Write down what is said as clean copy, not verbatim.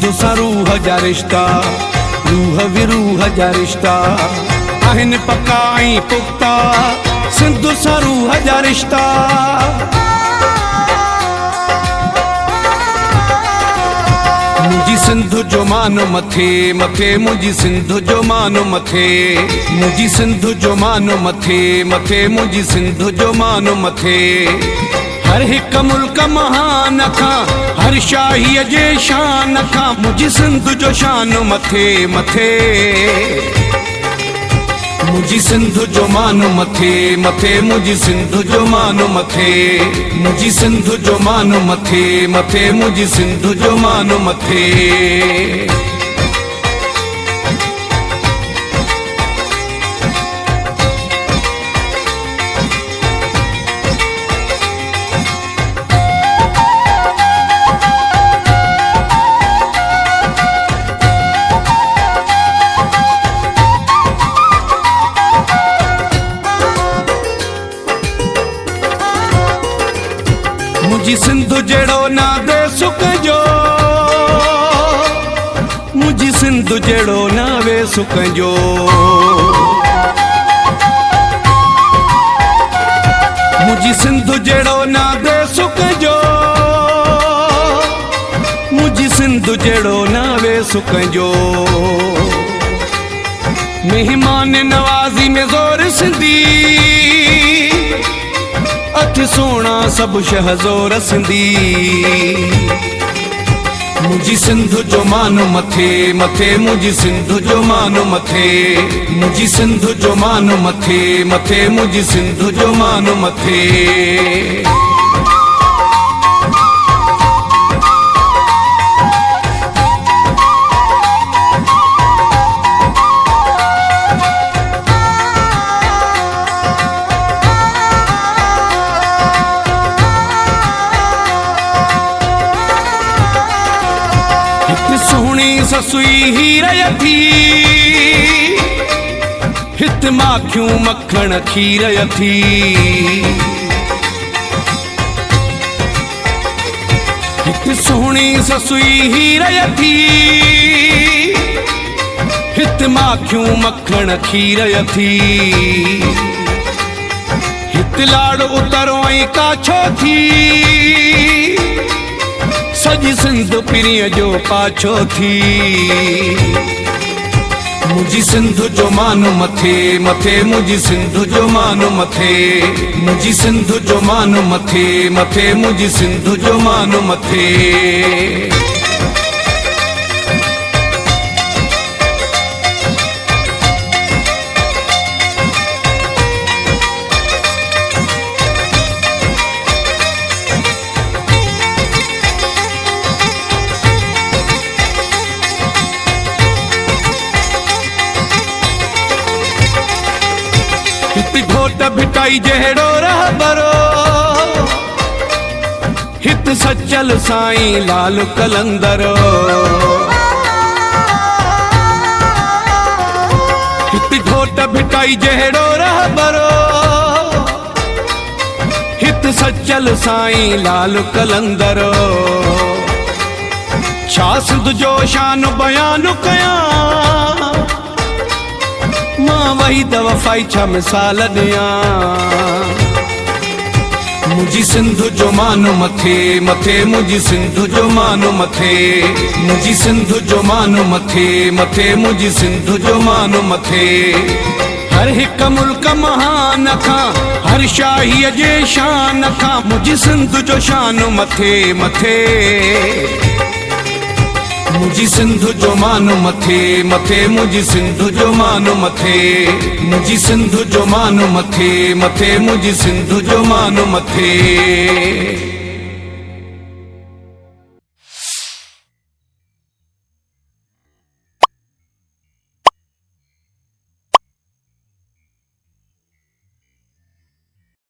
सिंधु सा रूह जा रिश्ता, रूह विरूह जा रिश्ता आहिनि पक्का ऐं पुख्ता, सिंधु सा रूह जा रिश्ता। मुझी सिंधु जो मानो मथे मथे, मुझी सिंधु जो मानो मथे, मुझी सिंधु जो मानो मथे मथे, मुझी सिंधु जो मानो मथे। हर हिक मुल्क महान खां, हर शाहीअ जे शान खां, मुझी सिंधु जो शान मथे मथे। मुझी सिंधु जो मानो मथे मथे, मुझी सिंधु जो मानो मथे, मुझी सिंधु जो मानो मथे मथे, मुझी सिंधु जो मानो मथे। मुझी सिंधु जड़ो ना दे सुख जो, मुझी सिंधु जड़ो ना वे सुख जो। मुझी सिंधु जड़ो ना दे सुख जो, मुझी सिंधु जड़ो ना वे सुख जो। मेहमान नवाजी में ज़ोर सिंधी, अथ सोना सब शहज़ोर सिंधी। मुझी सिंधु जो मानो मथे मथे, मुझी सिंधु जो मानो मथे, मुझी सिंधु जो मानो मथे मथे, मुझी सिंधु जो मानो मथे। सोहणी ससुई हीर थी, हित माखियूं मक्खण खीर थी। हित सोहणी ससुई हीर थी, हित माखियूं मक्खण खीर थी। हित लाड़ उतरो ऐं काछो थी, सजी सिंधु पिरीअ जो पाछो थी। मुझी सिंधु जो मानो मथे मथे, मुझी सिंधु जो मानो मथे, मुझी सिंधु जो मानो मथे मथे, मुझी सिंधु जो मानो मथे। हित घोट भिटाई जहिड़ो रहबरो, हित सचल साईं लाल कलंदरो। हित घोट भिटाई जहिड़ो रहबरो, हित सचल साईं लाल कलंदरो। छा सिंधु जो शान बयान कयां, मां वही दवफ़ाई छा मिसाल ॾियां। मुझी सिंधु जो मानो मथे मथे, मुझी सिंधु जो मानो मथे, मुझी सिंधु जो मानो मथे मथे, मुझी सिंधु जो मानो मथे। हर हिक मुल्क महान खां, हर शाहीअ जे शान खां, मुझी सिंधु जो शान मथे मथे। मुझी सिंधु जो मानो मथे मथे, मुझी सिंधु जो मानो मथे, मुझी सिंधु जो मानो मथे मथे, मुझी सिंधु जो मानो मथे।